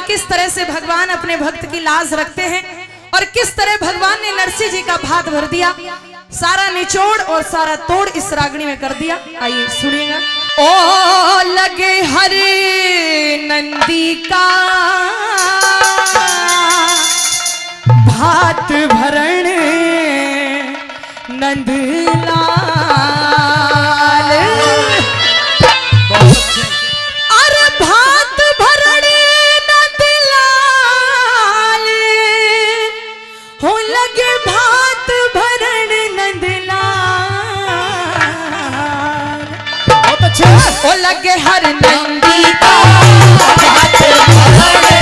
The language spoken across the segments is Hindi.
किस तरह से भगवान अपने भक्त की लाज रखते हैं और किस तरह भगवान ने नरसिंह जी का भात भर दिया, सारा निचोड़ और सारा तोड़ इस रागनी में कर दिया। आइए सुनिएगा। ओ लगे हर नंदी का भात भरण नंदलाल, अरे भात भरण नंदलाल, हो लगे भात भरण नंदलाल। बहुत अच्छा। ओ लगे हर नंदी का भात भरण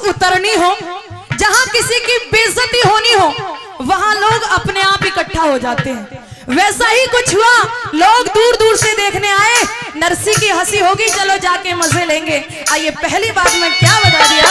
उतरनी हो, जहां किसी की बेइज्जती होनी हो, वहां लोग अपने आप इकट्ठा हो जाते हैं। वैसा ही कुछ हुआ, लोग दूर दूर से देखने आए, नरसिंह की हंसी होगी, चलो जाके मजे लेंगे। आइए पहली बात मैं क्या बता दिया,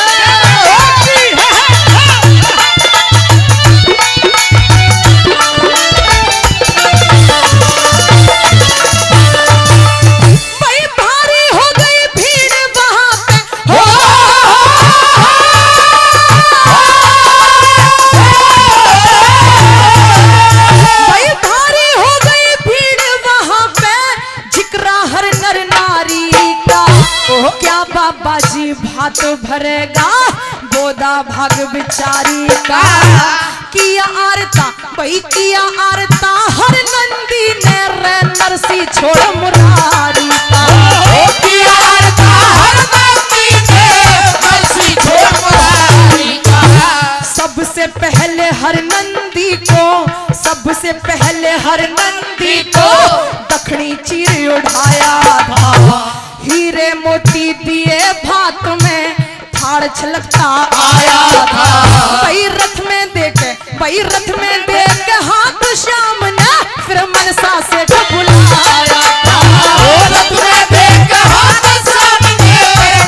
बाबाजी भात भरेगा गोदा भाग बिचारी का। किया आरता भाई किया आरता हर नंदी ने रे नरसिंह छोड़ मुरारी का। किया आरता हर नंदी ने नरसिंह छोड़ मुरारी का। सबसे पहले हर नंदी को, सबसे पहले हर नंदी को दक्षिणी चीर उठाया था। हीरे मोती दिए भात में थाड़ छलकता आया था। भाई रथ में देख, भाई रथ में देख हाथ श्याम ने फिर मनसा से बुलाया था। रथ में देख हाथ श्याम ने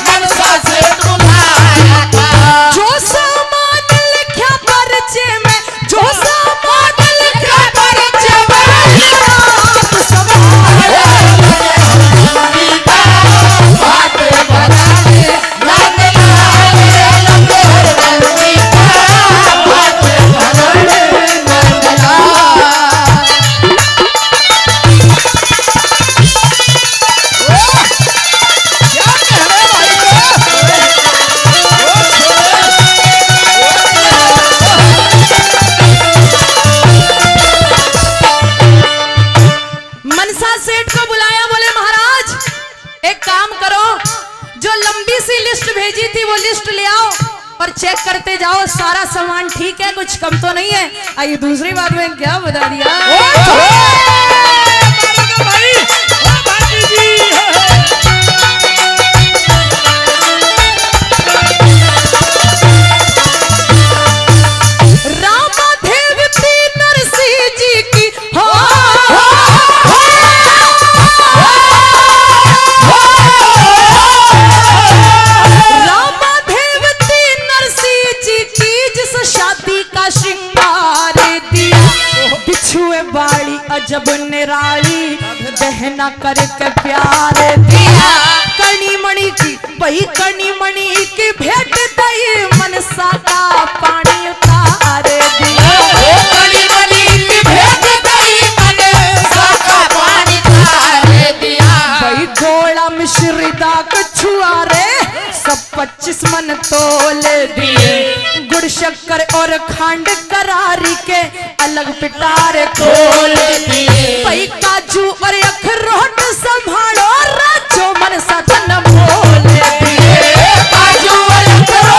मनसा से बुलाया था। जो सामान लिखा पर्चे में, जो सामान लिखा पर्चे में, चेक करते जाओ, सारा सामान ठीक है, कुछ कम तो नहीं है। आइए दूसरी बात में क्या बता दिया, जब निराली दहना करके प्यार दिया। कणी मणि की वही कणी मणि की भेंट दई मनसा का पानी उतार दिया। कणी मणि की भेंट दई मनसा का पानी उतार दिया। वही घोड़ा मिश्री दा कछुआ रे सब 25 मन तोल दिए। गुड़ शक्कर और खंड करारी के अलग पिटारे खोल दिए। भाई काजू और अखरोट संभालो राजो मन सदन बोल दिए। काजू और अखरोट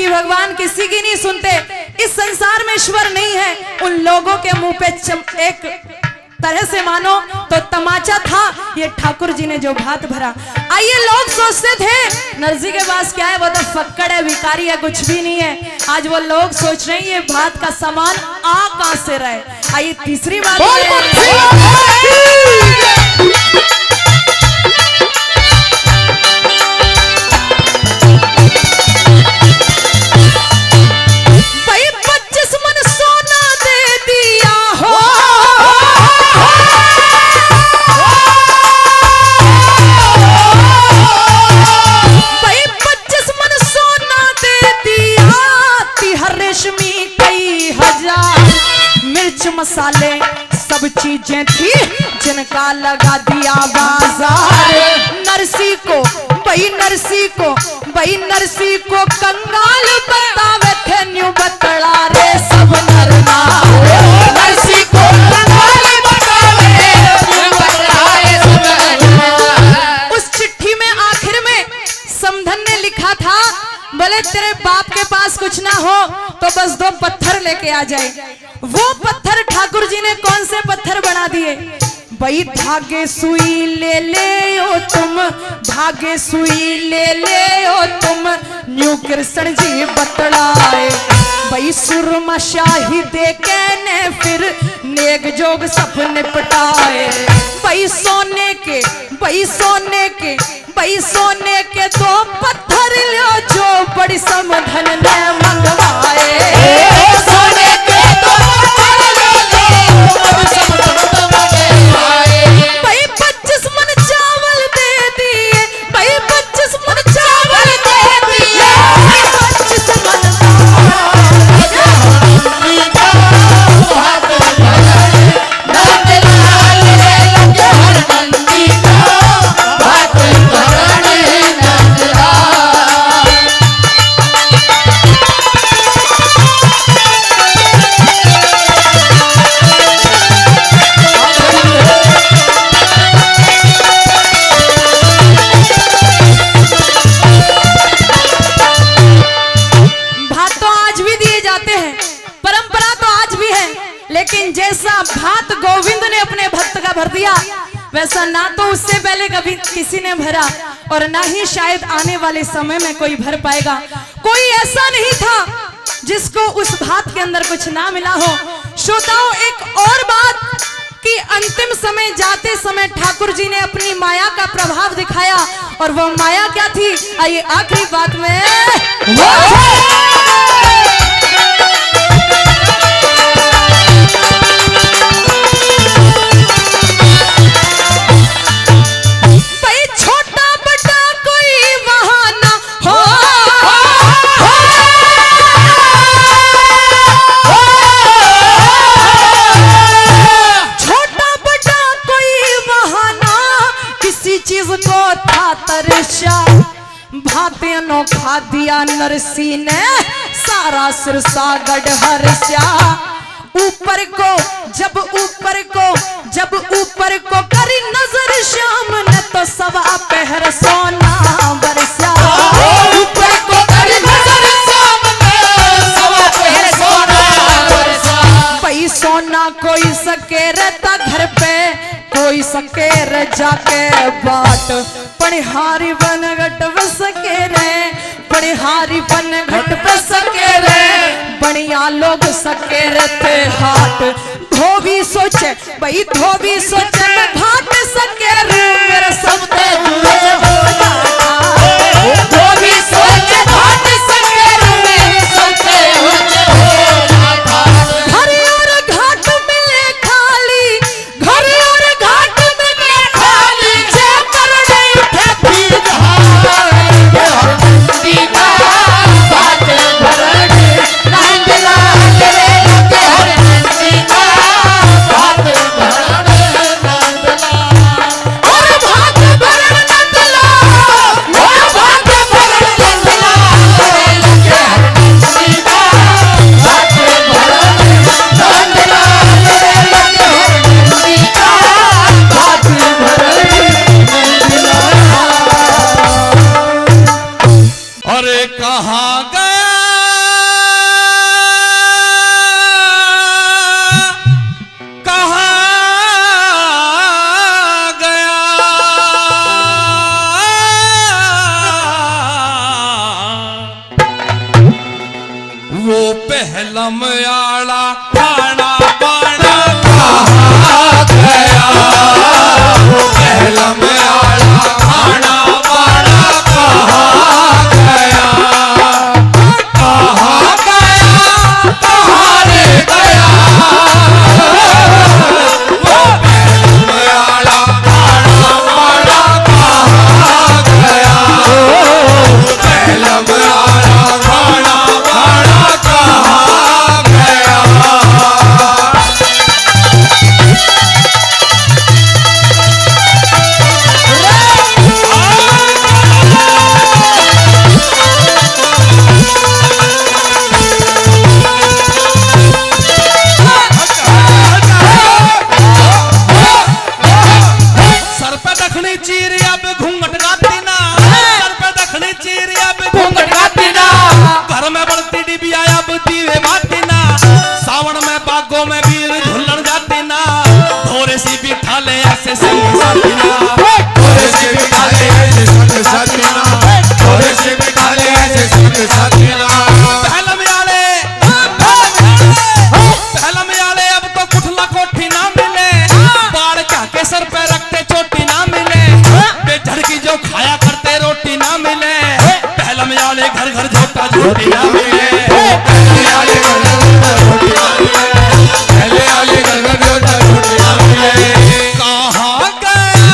कि भगवान किसी की नहीं सुनते, इस संसार में ईश्वर नहीं है, उन लोगों के मुंह पे एक तरह से मानो तो तमाचा था ये ठाकुर जी ने जो भात भरा। आइए, लोग सोचते थे नरसी के पास क्या है, वो तो फक्कड़ है, भिखारी है, कुछ भी नहीं है। आज वो लोग सोच रहे हैं ये भात का सामान आ कहां से रहे। आइए तीसरी बात, मसाले सब चीजें थी जिनका लगा दिया बाजार। नरसी को कंगाल बतावे थे न्यू बतड़ा रे सब नरना। नरसी को कंगाल बतावे न्यू बतड़ा रे सब नरना। उस चिट्ठी में आखिर में समधन ने लिखा था, बोले तेरे बाप के पास कुछ ना हो तो बस 2 पत्थर लेके आ जाए। वो पत्थर ठाकुर जी ने कौन से पत्थर बना दिए? भाई धागे सुई ले ओ तुम, धागे सुई ले ओ तुम, न्यू कृष्ण जी बतलाए। भाई सुरमा शाही दे के ने फिर नेक जोग सपने पटाए। भाई सोने के 2 पत्थर लो जो बड़ी समधन ने मंगवाए। सोने के 2 पत्थर लो बड़ी समधन ने मंगवाए। भाई 25 मन चावल दे दिए, भाई 25 मन चावल दे दिए, 25 मन भात गोविंद ने अपने भक्त का भर दिया, वैसा ना तो उससे पहले कभी किसी ने भरा और ना ही शायद आने वाले समय में कोई भर पाएगा। कोई ऐसा नहीं था जिसको उस भात के अंदर कुछ ना मिला हो। श्रोताओं, एक और बात कि अंतिम समय जाते समय ठाकुर जी ने अपनी माया का प्रभाव दिखाया, और वो माया क्या थी? आइए आखिरी बात में भाते अनोखा दिया नरसी ने, सारा सिरसा गढ़ हर्ष्या। ऊपर को जब ऊपर को करी नजर श्याम ने तो 1.25 पहर सोना बरसा। ऊपर को करी नजर श्याम ने 1.25 पहर सोना बरसा। भाई सोना कोई सके रहता घर पे, कोई सके रे जाके बाट, पनिहारी बन घट बस के रे, पनिहारी बन घट बस के रे, बढ़िया लोग सके रहते हाट। धोबी सोचे भाई धोबी सोचे मैं घाट सके रे, मेरा सब दे दूर हो जाता। धोबी सोचे घाट सके रे, मेरे सब दे हो जाता। घर और घाट मिले खाली, घर और घाट मिले खाली, जे कर नहीं ठेपी धार हर बंदी का बात भरने नंदला रे के हर बंदी का बात भरने नंदला और बात भरने नंदला पहलम आला खाना पाना कहाँ गया, पहलम आला खाना पाना कहाँ गया, कहाँ गया, कहाँ रे गया, वो पहलम आला खाना पाना कहाँ गया, पहलम आला खाना पाना कहाँ गया। सर पे दखनी चीर अब घूंघट गाती ना, सर पे दखनी चीर अब घूंघट गाती ना, घर में बढ़ती डिबिया अब दीवे बाती ना, सावन में बागों में वीर झुल्लड़ जाती ना, थोड़े सी बिठा ले ऐसे संग साथी ना, थोड़े सी बिठा ले ऐसे संग साथी ना, थोड़े सी बिठा ले ऐसे संग साथी ना। पहला में आले अब तो कुठला कोठी ना मिले, बाढ़ क्या के सर पे रखते चोटी ना मिले, बेझड़ की जो खाया करते रोटी ना मिले, पहला में आले घर घर झोटा झोटी ना मिले, पहले आले घर घर झोटी ना मिले, पहले आले घर घर झोटा झोटी ना मिले। कहाँ गया,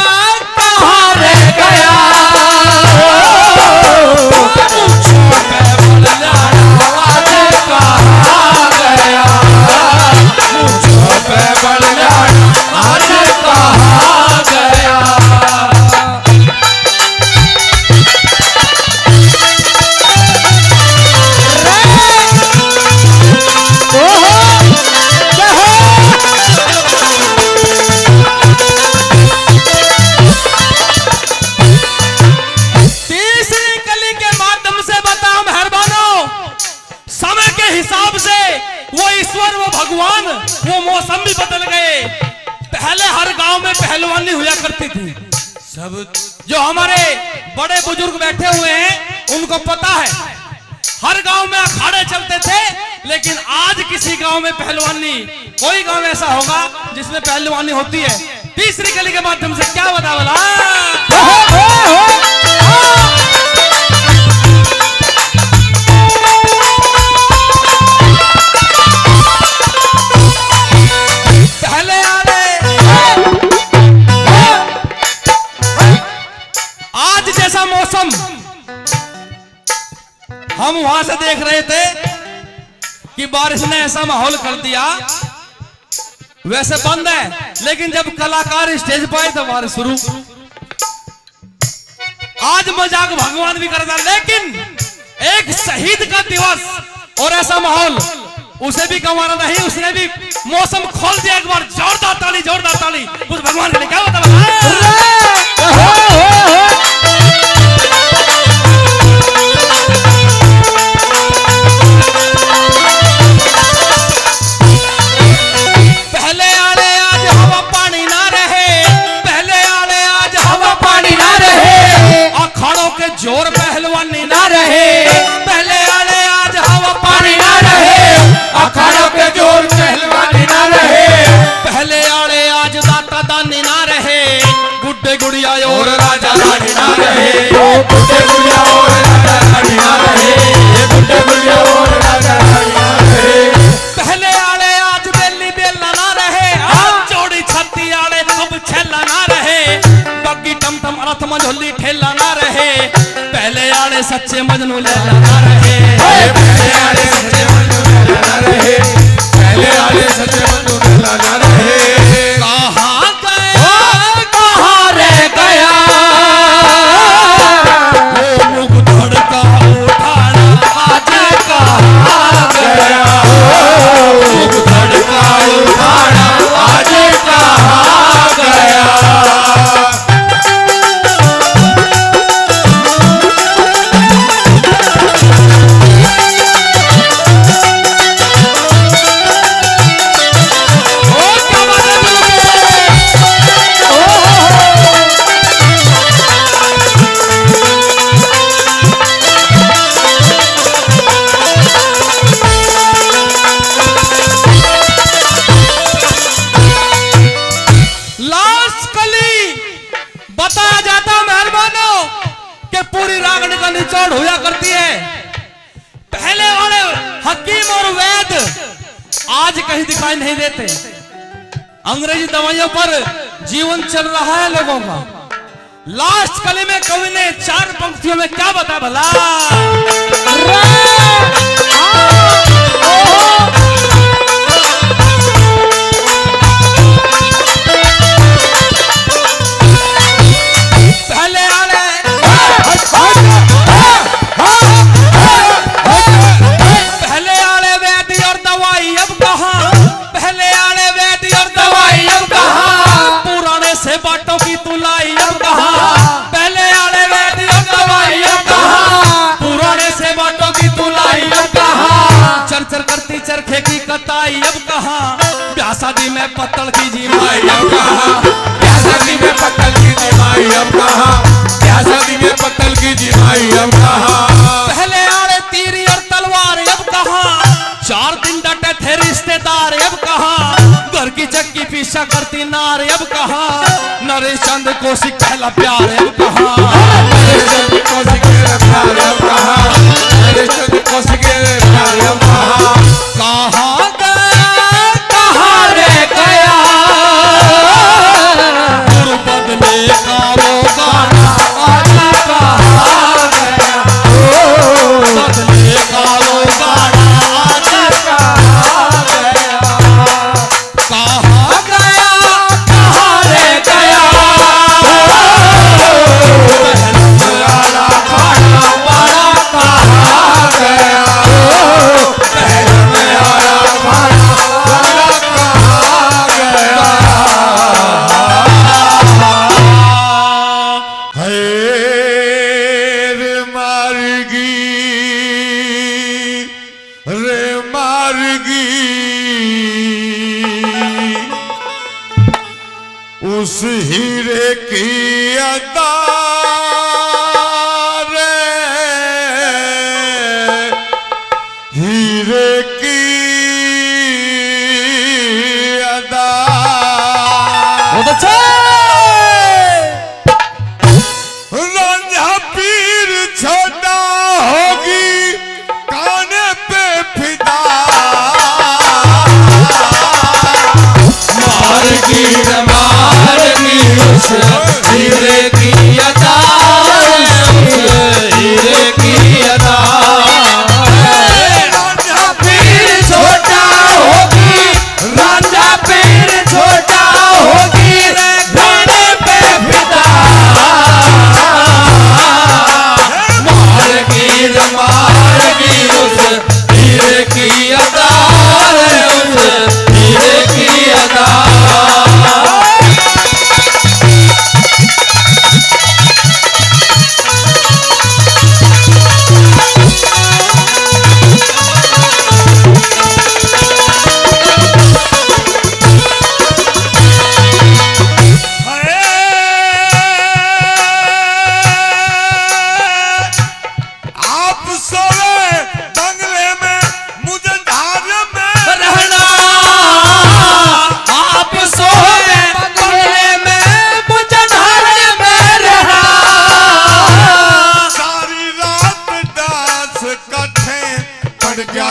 कहाँ रे गया, पूछो पे बड़ जाना आज कहाँ गया, पूछो पे बड़ जाना आज कहाँ गया। तीसरी कली के माध्यम से बताओ मेहरबानों, समय के हिसाब से वो ईश्वर, वो भगवान, वो मौसम भी बदल गए। पहले हर गांव में पहलवानी हुआ करती थी, सब जो हमारे बड़े बुजुर्ग बैठे हुए हैं उनको पता है, हर गांव में अखाड़े चलते थे, लेकिन आज किसी गांव में पहलवानी, कोई गांव ऐसा होगा जिसमें पहलवानी होती है। तीसरी कली के माध्यम से क्या बता बोला, पहले आले आज जैसा मौसम हम वहां से देख रहे थे कि बारिश ने ऐसा माहौल कर दिया, वैसे बंद है, लेकिन जब कलाकार स्टेज पर आए तो बारिश शुरू। आज मजाक भगवान भी करता, लेकिन एक शहीद का दिवस और ऐसा माहौल उसे भी गंवाना नहीं, उसने भी मौसम खोल दिया। एक बार जोरदार ताली, जोरदार ताली उस भगवान के लिए। क्या होता है जोर पहलवानी ना रहे, पहले आले आज हवा पानी ना रहे, अखाड़ों के जोर पहलवानी ना रहे, पहले आले आज दाता दानी ना रहे, गुड्डे गुड़िया और राजा रानी ना रहे, गुड्डे गुड़िया और राजा रानी ना रहे, गुड्डे गुड़िया और राजा रानी ना रहे, पहले आले आज बेली बेला ना रहे, आज चौड़ी छत्ती आले अब छेला ना रहे, बग्गी टम टम रथ मंझोली ठेला ना रहे, पहले आले सच्चे मजनू लैला ना रहे, पहले आले सच्चे मजनू लैला ना रहे, पहले आले सच्चे मजनू लैला ना रहे। कहाँ गया, कहाँ रे गया, वो मुख धड़का उठाना आज कहाँ गया, मुख धड़का उठाना आज कहाँ गया। दिखाई नहीं देते। अंग्रेजी दवाइयों पर जीवन चल रहा है लोगों का। लास्ट कली में कवि ने 4 पंक्तियों में क्या बताया भला? बाटों की तुलाई अब कहां, पहले आले वैद अब दवाई अब कहां, पुराने से बाटों की तुलाई अब कहां, चरचर करती चरखे की कताई अब कहां, ब्याह शादी में पत्तल की जिमाई अब कहां, ब्याह शादी में पत्तल की जिमाई अब कहां, ब्याह शादी में पत्तल की जिमाई अब कहां, पहले आले तीर और तलवार अब कहां, 4 दिन डटे थे रिश्तेदार अब कहां, घर की चक्की पीछा करती नार अब कहां, नरेश चंद कौशिक पहला प्यार अब कहां, नरेश चंद कौशिक प्यार अब कहां, नरेश चंद कौशिक प्यार अब कहां, कहां गया कहां रे गया, गुरु बदले का वो गाना आजा कहां गया, बदले का वो गाना आजा कहां गया, कहां गया कहां रे गया, पहला खाना बड़ा कहां गया, उस हीरे की अदा रे, हीरे की अदा, बहुत अच्छा। रांझा पीर छोटा होगी काने पे फिदा, मारगी उस हीरे की अदा, हीरे की अदा, रांझा पीर छोटा होगी, रांझा पीर छोटा होगी, गाने पे फिदा, मारगी उस हीरे की अदा, उस हीरे की अदा।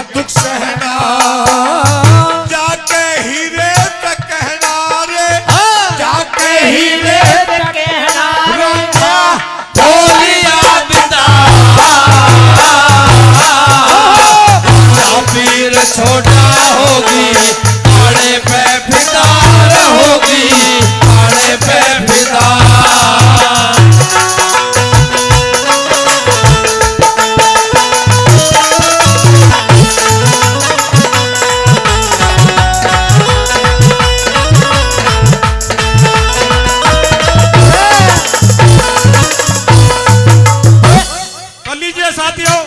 दुख सहना जाके हीरे तक कहना रे, जाके हीरे तक कहना, रांझा बोलिया बिदा, पीर छोटा होगी, आड़े पे फिदा होगी, आड़े पे फिदा। साथियों,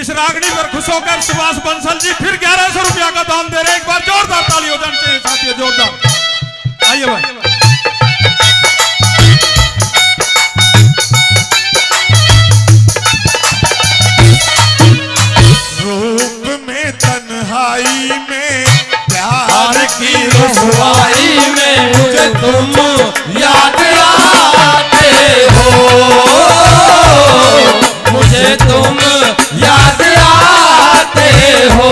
इस रागनी पर खुश होकर सुभाष बंसल जी फिर 1100 रुपया का दान दे रहे हैं। एक बार जोरदार ताली हो जानी चाहिए साथियों, जोरदार। आइए भाई। रूप में तन्हाई में प्यार की रसवाई में मुझे तुम याद आते हो, मुझे तुम याद आते हो,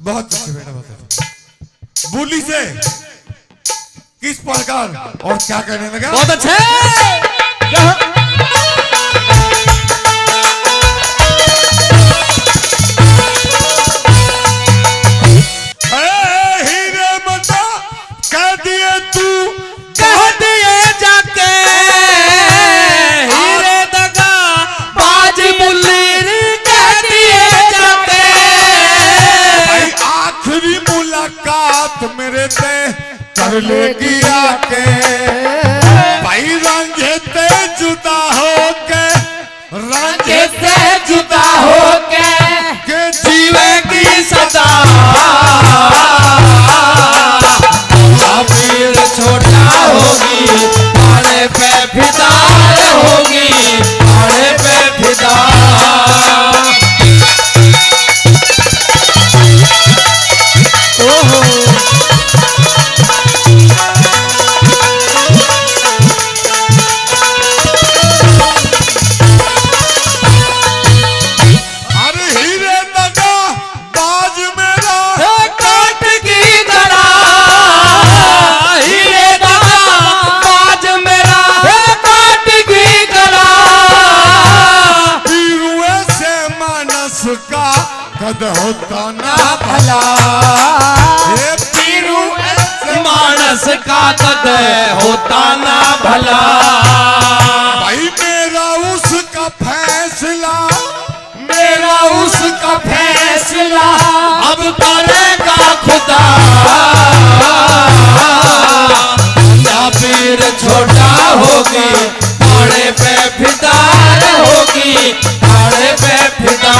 बहुत अच्छे बेटा, बहुत अच्छे। बोली से किस प्रकार और क्या करने लगा? बहुत अच्छे। हीरे मता कह दिए तू, कह दिए जाके हीरे दगा बाज बुल्ली, कह दिए जाके भाई आखिरी मुलाकात मेरे ते कर लेगी आके, भाई रांझे ते जुदा होके, रांझे से जुदा होके के जीवेगी सदा, फिर छोटा होगी आड़े पे फिदार होगी, आड़े पे फिदा। ओहो अरे हीरे दगा बाज मेरा, काट की गड़ा, हीरे दगा बाज मेरा, काट की गड़ा, पीरुए से मानस का कद होता ना भला ये पीरुए से मानस का कद होता ना भला, भाई मेरा उसका फैसला, मेरा उसका फैसला अब करेगा खुदा, या फिर छोटा होगी आड़े पे फिदार होगी, आड़े पे फिदा।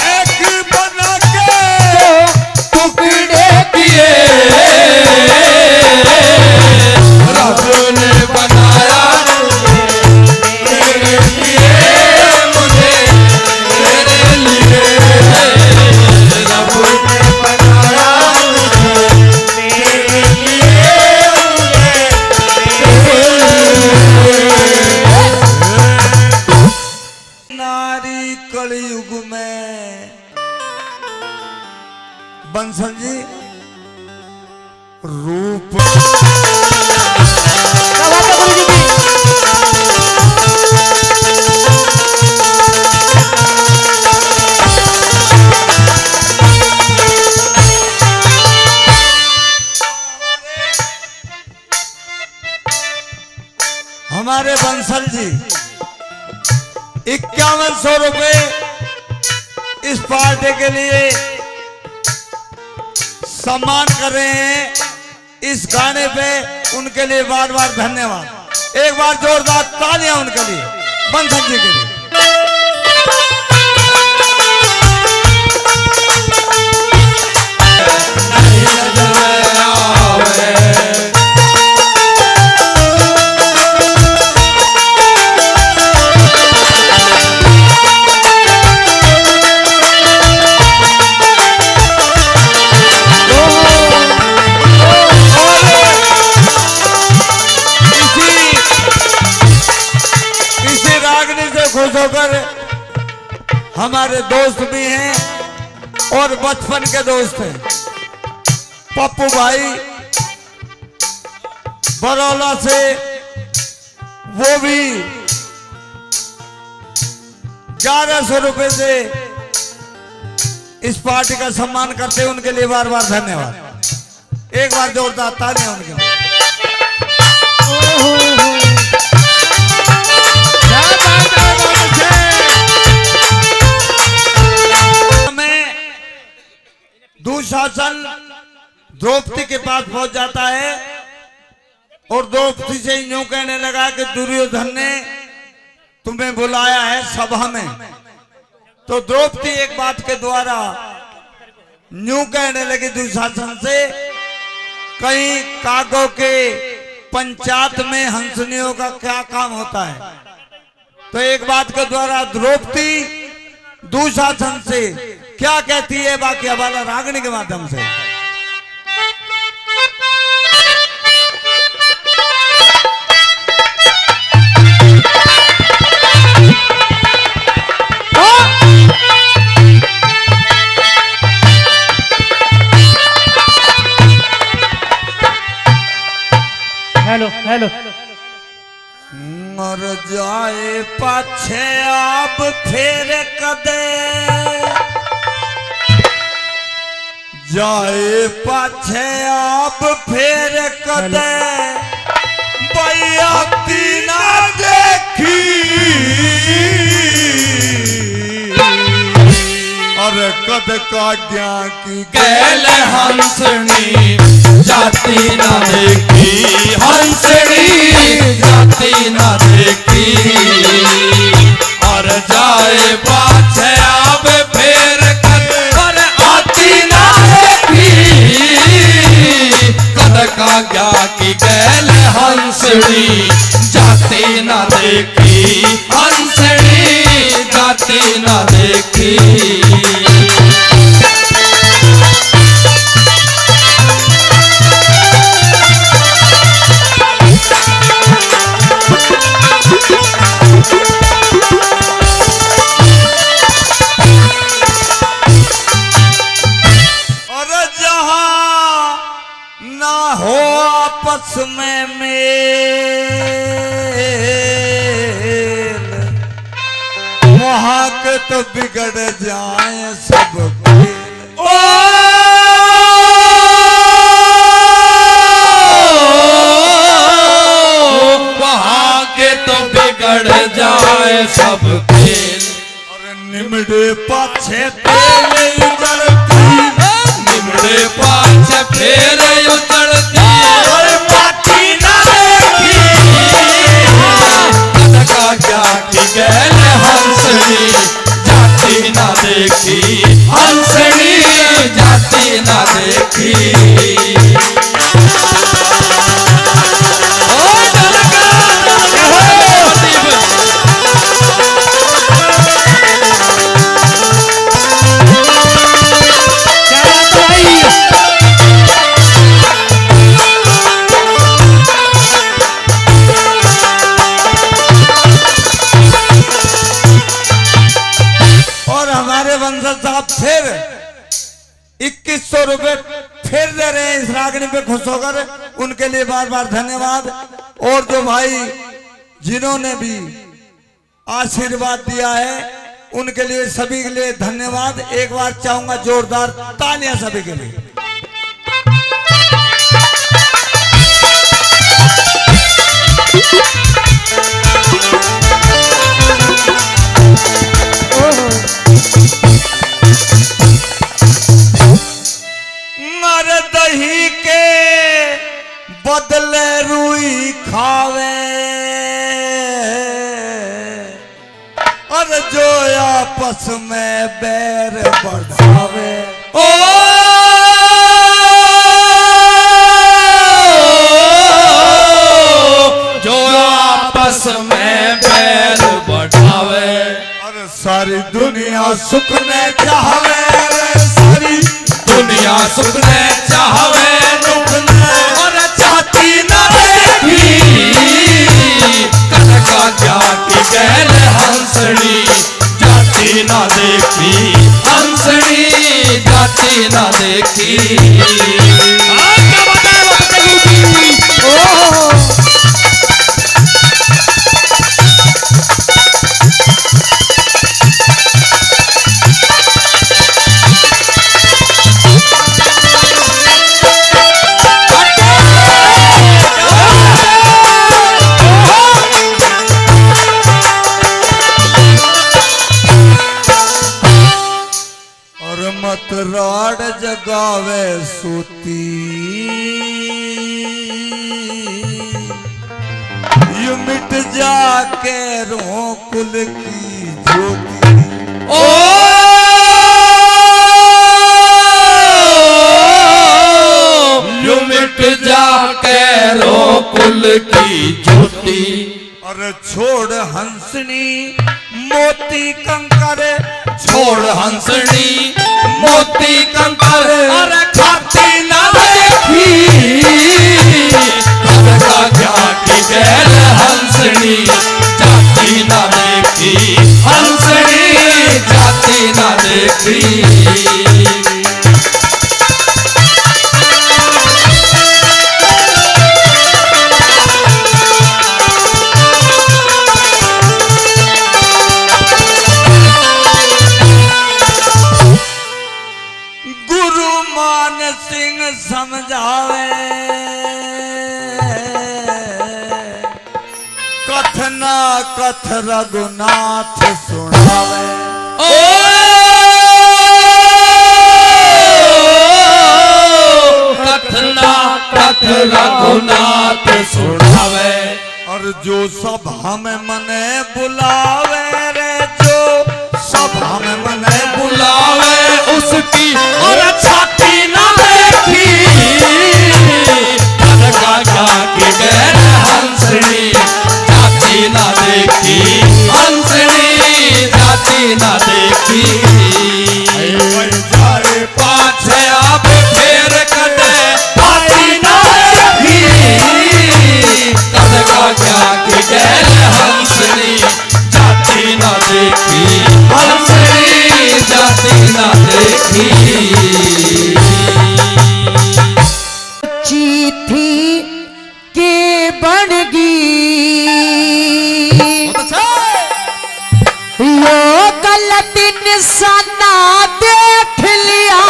एक बना के टुकड़े किए रब ने बनाया मेरे लिए, मुझे मेरे लिए, रब ने बनाया मेरे लिए, नारी कलयुग में बंसल जी रूप हमारे बंसल जी 5100 रुपए इस पार्टी के लिए सम्मान कर रहे हैं। इस गाने पे उनके लिए बार बार धन्यवाद। एक बार जोरदार तालियां उनके लिए, बंसल जी के लिए। खुश होकर हमारे दोस्त भी हैं और बचपन के दोस्त हैं। पप्पू भाई बरौला से, वो भी 1100 रुपए से इस पार्टी का सम्मान करते हैं। उनके लिए बार बार धन्यवाद। एक बार जोरदार तालियां उनके लिए। दुशासन द्रौपदी के पास पहुंच जाता है और द्रौपदी से यूं कहने लगा कि दुर्योधन ने तुम्हें बुलाया है सभा में। तो द्रौपदी एक बात के द्वारा यूं कहने लगी दुशासन से, कहीं कागों के पंचायत में हंसनियों का क्या काम होता है। तो एक बात के द्वारा द्रौपदी दुशासन से क्या कहती है, बाकी हवाला रागनी के माध्यम से। हेलो मर जाए पाछे आप फेर कदे जाए पाछे आप फेर कदे बयाती ना देखी अरे कद का ज्ञा की गैल हंसनी जाती ना देखी हंसनी जाती ना देखी और जाए पाछे अब फेर कर और आती ना देखी कद का क्या की गैल हंसनी जाती ना देखी हंसनी जाती ना देखी आपस में मेल वहां के तो बिगड़ जाए सब खेल। वहां के तो बिगड़ जाए सब खेल और निमड़े पाछे तेरे उजड़ती निमड़े पाछे फेरे उजड़ती और पाती ना देखी कद का क्या की गैल हंसनी जाती ना देखी हंसनी जाती ना देखी फिर 2100 रुपए फिर दे रहे हैं इस रागनी पे खुश होकर उनके लिए बार बार धन्यवाद। और जो भाई जिन्होंने भी आशीर्वाद दिया है उनके लिए सभी के लिए धन्यवाद। एक बार चाहूंगा जोरदार तालियां सभी के लिए। मर दही के बदले रुई खावे और जो आपस में बैर बढ़ावे ओ जो आपस में बैर बढ़ावे और सारी दुनिया सुख ने चाहवे सारी दुनिया सुख ने चाहवे दुख ने और चाहती ना देखी कद का क्या की गैल हंसनी जाती ना देखी हंसनी जाती ना देखी क्या बताए मत राड जगावे सूती यू मिट जाके रो कुल की ज्योति ओ यू मिट जाके रो कुल की ज्योति और छोड़ हंसनी मोती कंकर छोड़ हंसनी मोती कंकर और खाती ना देखी कद का क्या की गैल हंसनी जाती ना देखी हंसनी जाती ना देखी समझावे कथना कथ रघुनाथ सुनावे। कथना कथ रघुनाथ सुनावे। और जो सभा में मने बुलावे रे, जो सभा में मने बुलावे उसकी और छाती न देखी। कनका की गैर हंसनी जाति न देखी, हंसनी जाति न देखी। जाए पाछे आप फेर कटे हाथी न देखी। कनका की गैर हंसनी जाति न देखी, हंसनी जाति न देखी। चिट्ठी के बनगी यो गलत निशाना देख लिया।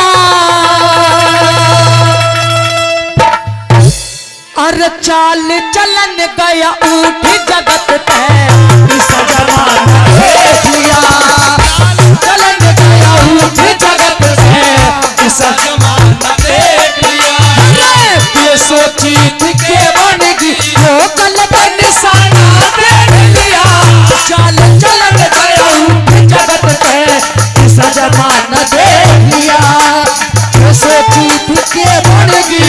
और चाल चलन गया ऊठ जगत पे इस जमाना देख लिया। चलन गया ऊठ जगत पे इस जमाना देख लिया। ये सोची थी के बनगी वो गलत निशाना देख लिया। चाल चलन गया ऊठ जगत पे इस जमाना देख लिया। ये सोची थी के बनगी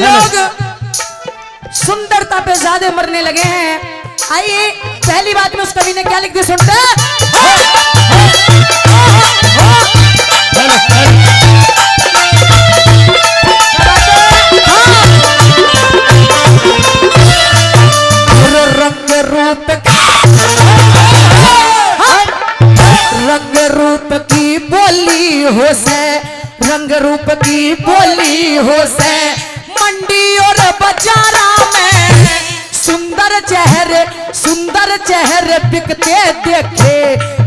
लोग सुंदरता पे ज्यादा मरने लगे हैं। आइए पहली बात में उस कवि ने क्या लिख दिया सुनते हैं। रंग रूप की बोली हो से, रंग रूप की बोली हो से मंडी और बाजारा में सुंदर चेहरे बिकते देखे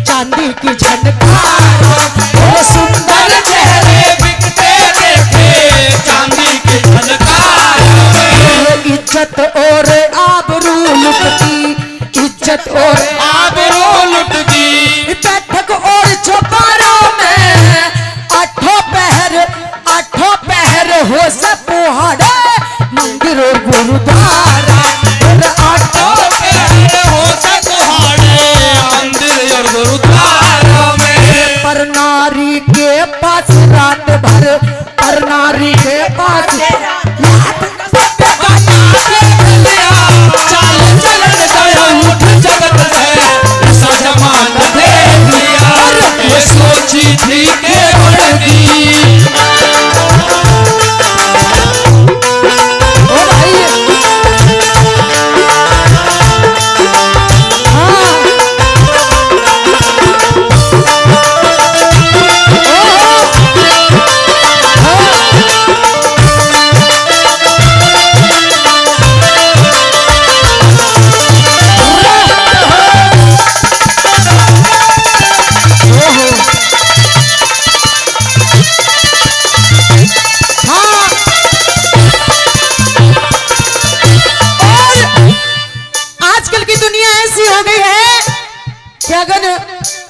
चांदी की झनकार। सुंदर चेहरे बिकते देखे चांदी की झनकार। इज्जत और आबरू लुटती, इज्जत और आबरू लुटती। बैठक और चौपारों में आठों पहर हो से पहाड़े मंदिर और गुरुद्वारा। आठों पहर हो से पहाड़े मंदिर और गुरुद्वारा में। पर नारी के पास रात भर, पर नारी के पास चाल चलन गया ऊठ जगत से ऐसा जमाना देख लिया। ये सोची थी के बनगी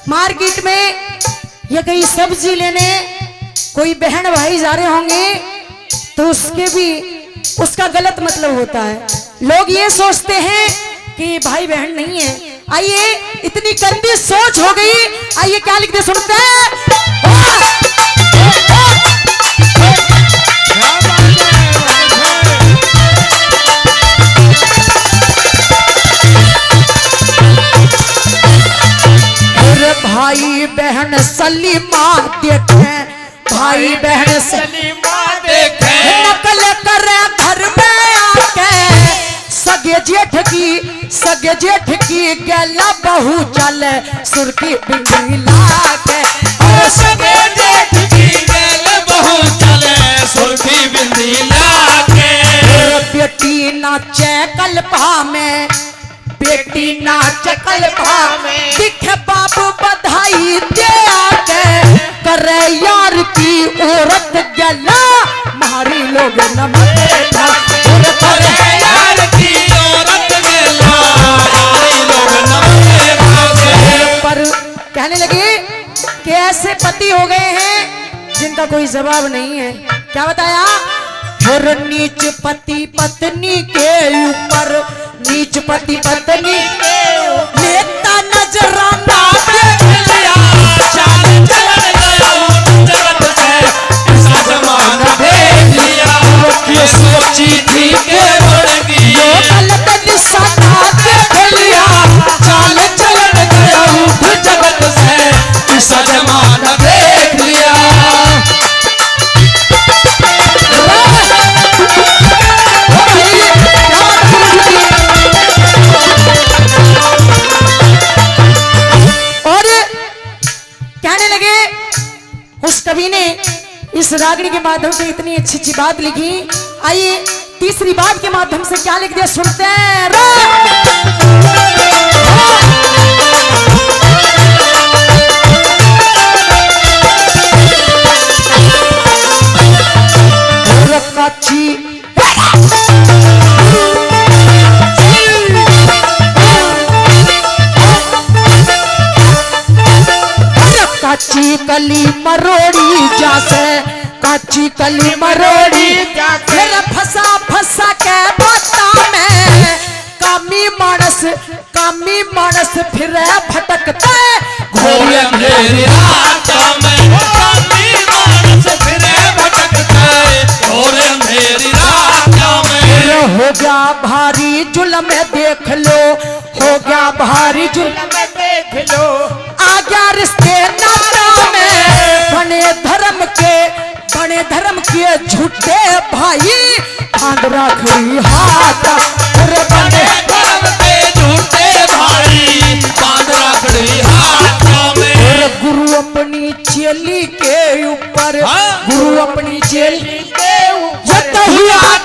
मार्केट में या कहीं सब्जी लेने कोई बहन भाई जा रहे होंगे तो उसके भी उसका गलत मतलब होता है। लोग ये सोचते हैं कि भाई बहन नहीं है। आइए इतनी गंदी सोच हो गई। आइए क्या लिखते सुनते हैं। भाई बहन सलीमा देखे, भाई बहन सलीमा देखे नकल करे घर में आके। सगे जेठ की गला बहू चले सुर्खी बिंदी लाके। सगे जेठ की गेल बहू चले सुर्खी बिंदी लाके। बेटी नाचे कल्पा में, बेटी नाचे कल्पा में, दिखे बाबू बधाई दे आके, करे यार की औरत गला मारी लोग नमक था। करे यार की औरत गला मारी लोग नमक था। पर कहने लगे कि ऐसे पति हो गए हैं जिनका कोई जवाब नहीं है। क्या बताया? और नीच पति पत्नी के ऊपर, नीच पति पत्नी के नेता नजराना देख लिया, चाल चलन गया जगत से, ऐसा जमाना देख लिया। ये सोची थी के बढ़ेगी, जो गलत निशाना देख लिया, चाल चलन गया जगत से, ऐसा जमाना देख लिया। और कहने लगे उस कवि ने इस रागनी के माध्यम से इतनी अच्छी अच्छी बात लिखी। आइए तीसरी बात के माध्यम से क्या लिख दिया सुनते हैं। काची काची कली मरोड़ी जासे, काची कली मरोड़ी फिर फंसा फंसा के बाता में, कामी मानस फिर भटकते घोर अंधेरी रातों में, कामी मानस फिरे भटकते घोर अंधेरी रातों में। फिर हो गया भारी जुल्म देख लो, हो गया भारी जुल्म देख लो, आ गया रिश्ते नाता में, बने धर्म के झूठे भाई बांध रखी हाथ। बने धर्म के झूठे भाई बांध रखी हाथों में। गुरु अपनी चेली के ऊपर, गुरु अपनी चेली के ऊपर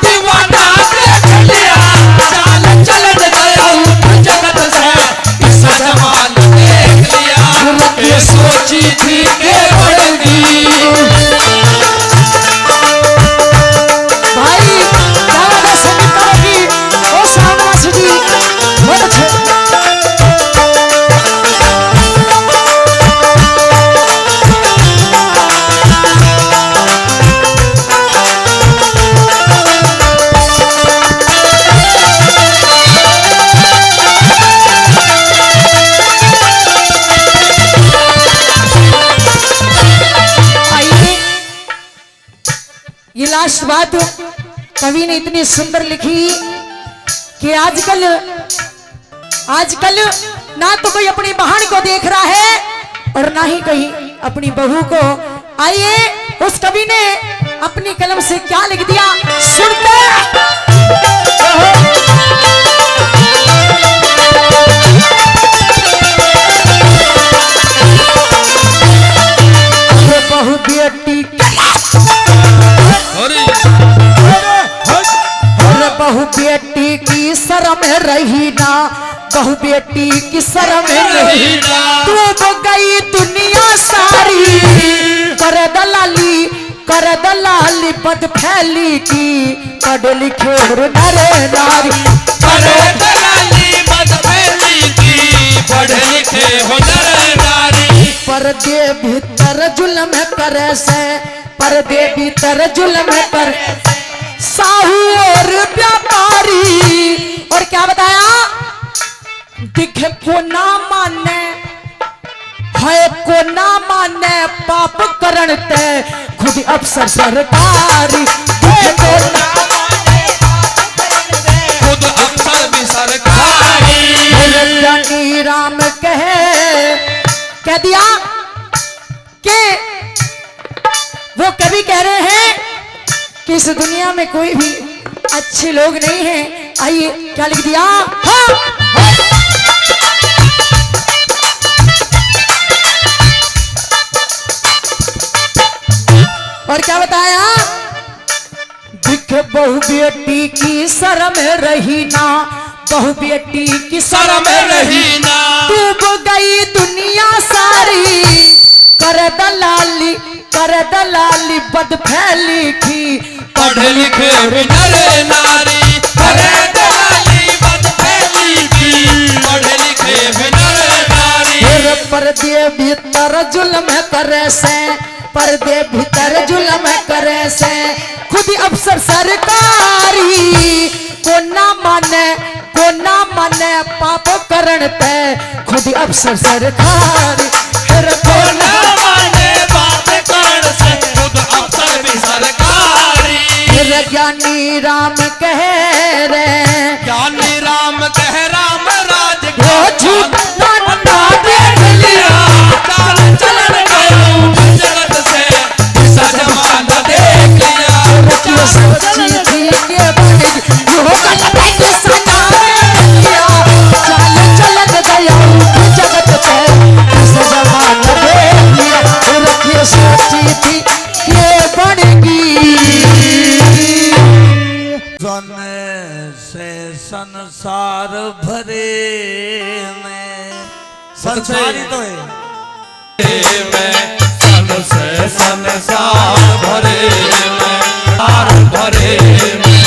दीवाना देख लिया, चाल चलन गया जगत से, ऐसा जमाना देख लिया। ये सोची थी के बढ़ेगी, भाई दादा संगीत करोगी ओ श्यामदास जी बहुत अच्छे। ये लास्ट बात कवि ने इतनी सुंदर लिखी कि आजकल ना तो कोई अपनी बहन को देख रहा है और ना ही कहीं अपनी बहू को। आइए उस कवि ने अपनी कलम से क्या लिख दिया सुनते बहू बेटी बहू बेटी की शर्म रही ना, बहू बेटी की शर्म रही ना, तू गई दुनिया सारी, कर दलाली पद फैली की, पढ़ लिखे और नरे नारी, कर दलाली पद फैली की, पढ़ लिखे हो नर नारी। पर्दे भीतर जुल्म करे से, पर्दे भीतर जुल्म करे साहू और व्यापारी। और क्या बताया? दिखे को ना माने, है को ना माने पाप करण ते, खुद अफसर सरकारी, को ना माने खुद अफसर भी सरकारी। ज्ञानी राम कह दिया कि वो कभी कह रहे हैं कि इस दुनिया में कोई भी अच्छे लोग नहीं हैं। आइए क्या लिख दिया? शर्म रही ना, बहू बेटी की शर्म रही ना, डूब गई दुनिया सारी, कर दलाली बद फैली थी, पढ़े लिखे भी नर नारी, करे दलाली बद फैली थी, पढ़े लिखे भी नर नारी। फिर पर्दे भीतर जुल्म करे से, पर्दे भीतर जुल्म करे से, खुद अफसर सरकारी को ना माने पाप करण पे, खुद अफसर सरकारी फिर को ना माने बात करण से, खुद अफसर भी सरकारी। फिर ज्ञानी राम कह रे, ज्ञानी राम कह राम राज वो झूठा ना देख लिया, चाल चलन गयो जगत से, सजमान देख लिया, रखियो सच्ची थी के बनेगी, यो कलपत सना लिया, चाल चलन गया जगत से, सजमान देख लिया, रखियो सच्ची थी के बनेगी। सन से संसार भरे में, संसारी तो है मैं सन से संसार भरे में, हार भरे में।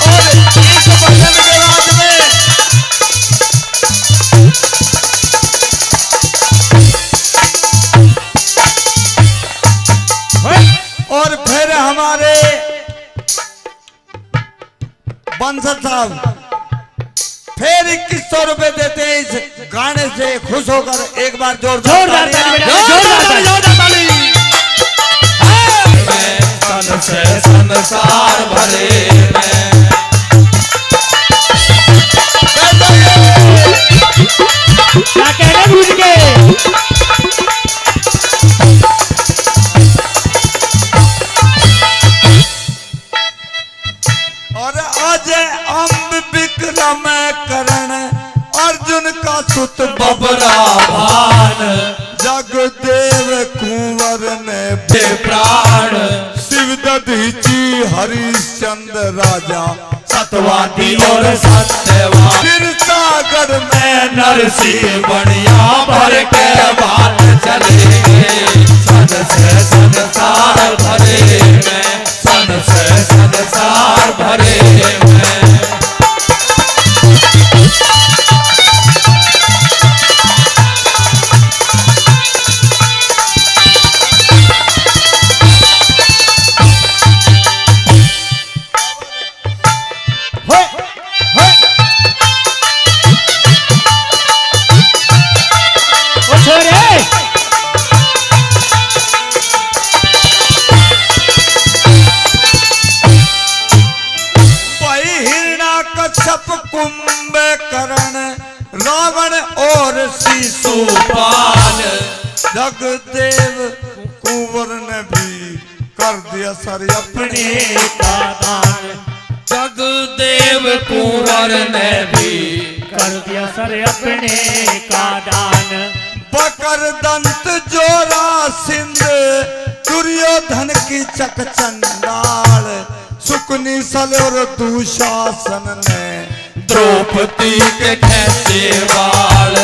और इस वचन के बाद में और फिर हमारे बंसल साहब फिर 2100 रुपए देते हैं इस गाने से खुश होकर। एक बार जोरदार ताली। मैं सन से संसार भरे में, क्या कहने भूल गए। और अजय अम्ब विक्रम करण अर्जुन का सुत बबरा भान, जगदेव कुंवर ने बे प्राण, शिव दधीची हरिश्चंद्र राजा सतवादी और सत्यवान, फिर सागर में नरसिंह बनिया भर के बात चलेंगे। सन से संसार भरे में, सन से संसार भरे में। कच्छप कुंभकर्ण रावण और शिशुपाल, जगदेव कुंवर ने भी कर दिया सर अपने का दान, जगदेव कुंवर ने भी कर दिया सर अपने का दान। बकर दंत जोरा सिंध दुर्योधन की चकचंडाल, सुकनी सल और दुशासन ने द्रौपदी के खेचे बाल,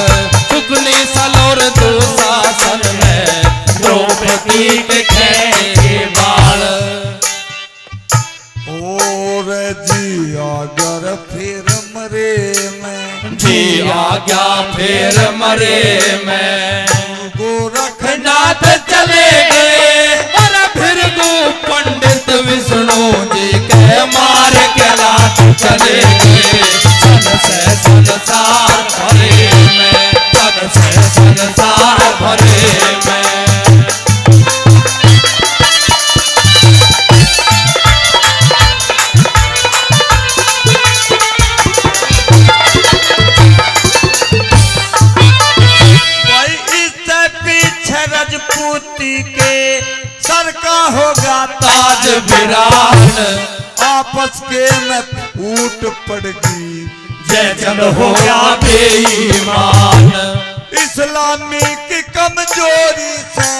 सुकनी सल और दुशासन ने द्रौपदी के खेचे बाल। और जी अगर फिर मरे में, जी आज्ञा फिर मरे में, गोरखनाथ नाथ चले गए और फिर गो पंडित विष्णु जी के मार के लात चले गए। सन से संसार भरे में, सन से संसार भरे में। भाई इससे पीछे रजपूती के सर का होगा ताज विरान, आपस के में फूट पड़गी जय जन हो गया बेईमान। इस्लामी की कमजोरी से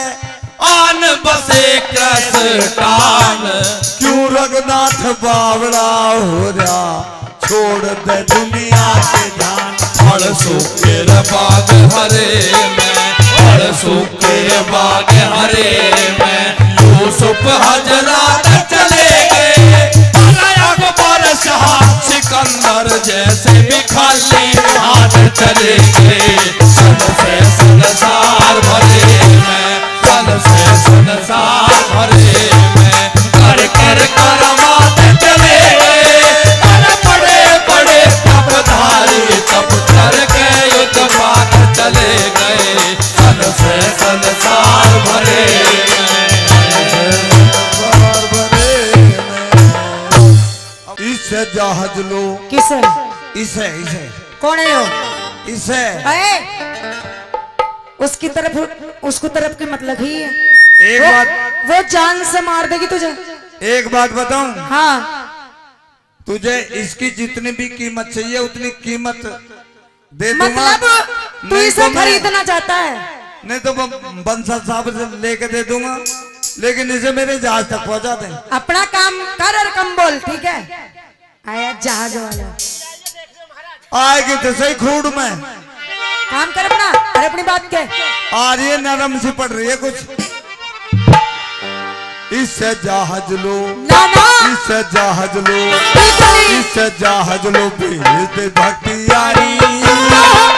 आन बसे कृष्टान। क्यों रघुनाथ बावड़ा हो रहा, छोड़ दे दुनिया के ध्यान। फल सूखे बाग हरे में, फल सूखे बाग हरे में, यूसुफ हजरात चले गए। अकबर शाह सिकंदर जैसे भी खाली हाथ चले गए। सन से संसार भरे में, सन से संसार भरे में, कर कर करमात चले गए। अरे बड़े बड़े तपधारी तप करके युद्ध पाठ चले गए। सन से संसार भरे में। इसे जहाज लो, किसे? इसे इसे कौन है वो? इसे अरे उसकी तरफ, उसको तरफ की मतलब ही है। एक वो, बात, वो जान से मार देगी तुझे। एक बात बताऊं, हाँ तुझे इसकी जितनी भी कीमत चाहिए उतनी कीमत दे दूंगा। मतलब तू नहीं इसे तो मैं- खरीदना चाहता है? नहीं तो मैं बंसल साहब से लेके दे दूंगा, लेकिन इसे मेरे जहाज तक पहुंचा दे। अपना काम कर और कम बोल, ठीक है? आया जहाज वाला, आएगी तो सही खूड में। काम कर अपना। अरे अपनी बात के आ रही है, नरम सी पड़ रही है कुछ। इससे जहाज लो, ना ना इससे जहाज लो, बिल्कुल नहीं। इससे जहाज लो, भेज दे भटियारी।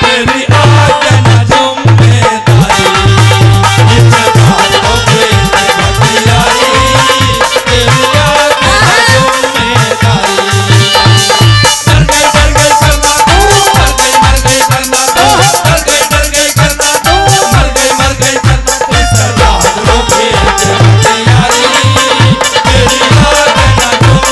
तेरी आज न जिम्मेदारी, इससे जहाज लो भेज दे भटियारी। तेरी आज न जिम्मेदारी। डर गई करना तू, मर गई करना तू, डर गई करना तू, मर गई करना तू। इससे जहाज लो भेज दे भटियारी। तेरी आज न बहुत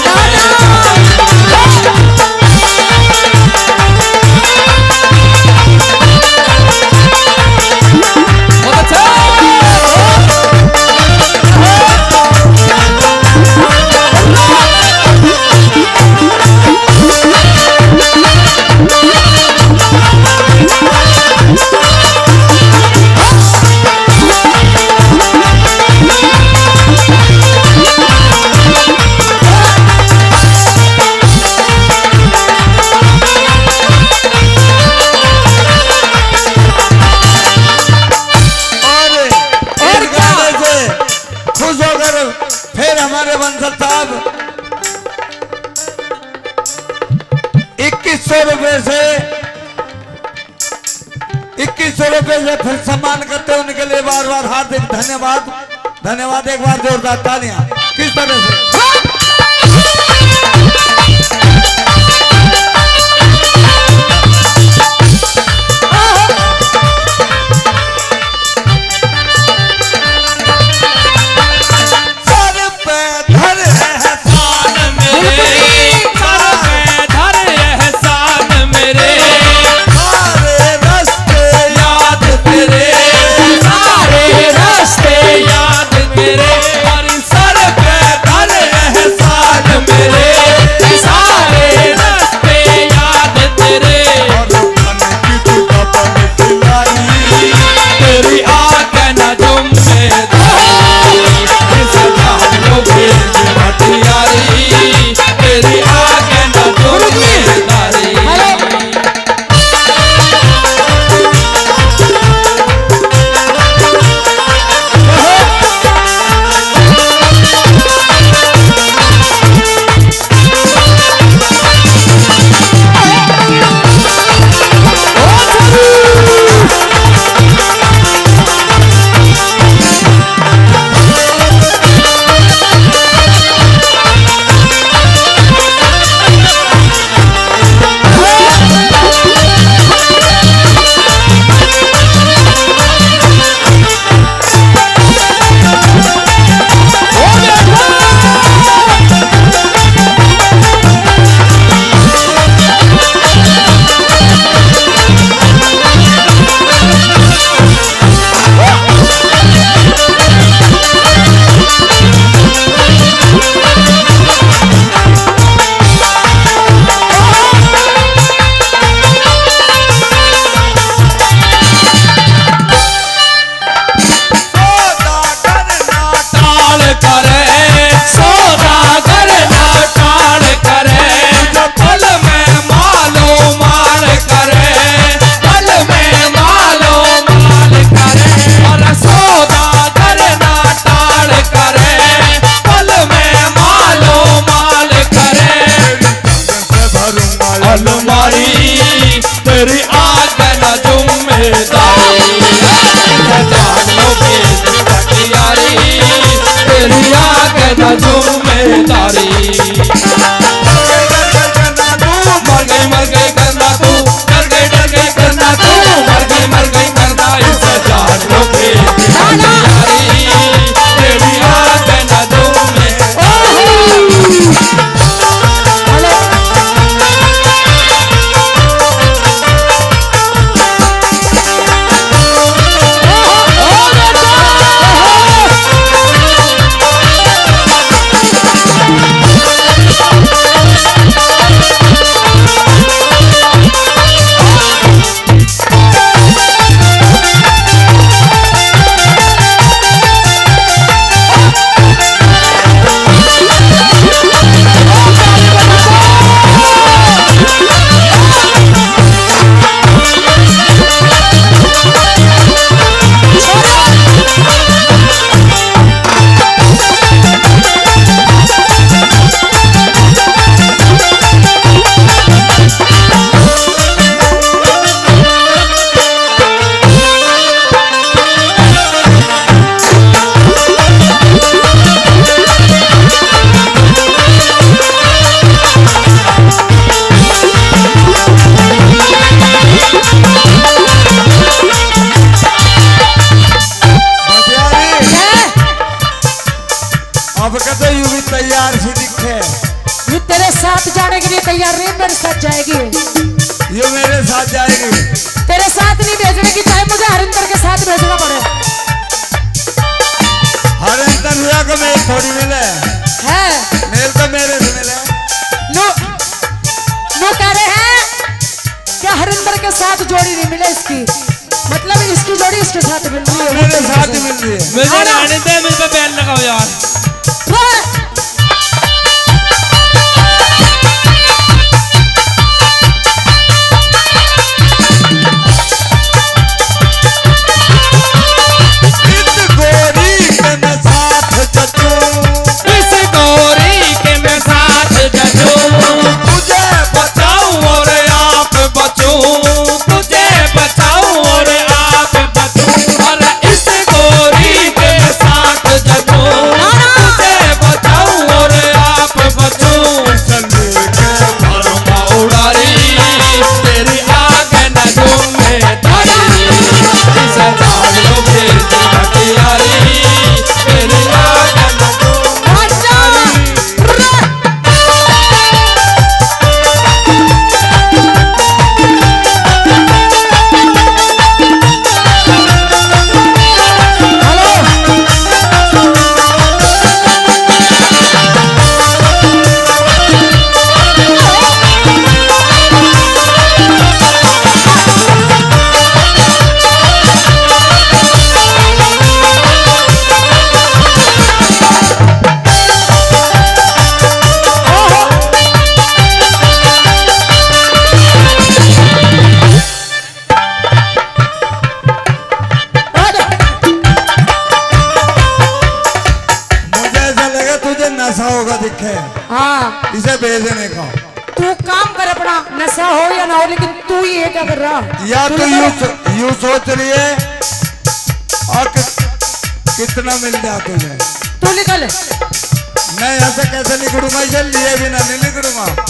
और इस गाने से खुश होकर फिर हमारे बंसल साहब 2100 रुपए से 2100 रुपए से फिर सम्मान करते हैं। उनके लिए बार बार हार्दिक धन्यवाद। धन्यवाद, एक बार जोरदार तालियां। किस तरह से सर पे धर एहसान मेरे, सर पे धर एहसान मेरे, सारे रास्ते याद तेरे, सारे रास्ते याद तेरे। और सर पे धर करना जिम्मेदारी। मर गई करना तू, डर गई करना तू, मर गई करना इस जान लो बेदारी। तेरी याद करना तैयार सी दिखे। ये तेरे साथ जाने के लिए तैयार नहीं, मेरे साथ जाएगी। ये मेरे साथ जाएगी। तेरे साथ नहीं भेजने की, चाहे मुझे हरिंदर के साथ भेजना पड़े। हरिंदर भैया को मेल थोड़ी मिले है, मेल तो मेरे से मिले। नो कह रहे हैं क्या हरिंदर के साथ जोड़ी नहीं मिले इसकी, मतलब इसकी जोड़ी इसके साथ मिल रही है, मेरे साथ ही मिल रही है। मुझे आने दे, मुझे बैन लगाओ यार। हाँ, इसे भेजने का तू काम कर अपना, नशा हो या ना हो, लेकिन तू ये क्या कर रहा? या तो यू सोच रही है और कितना मिल जाए तुझे। तू निकल। मैं यहाँ से कैसे निकलूंगा, इसे लिए बिना नहीं निकलूंगा।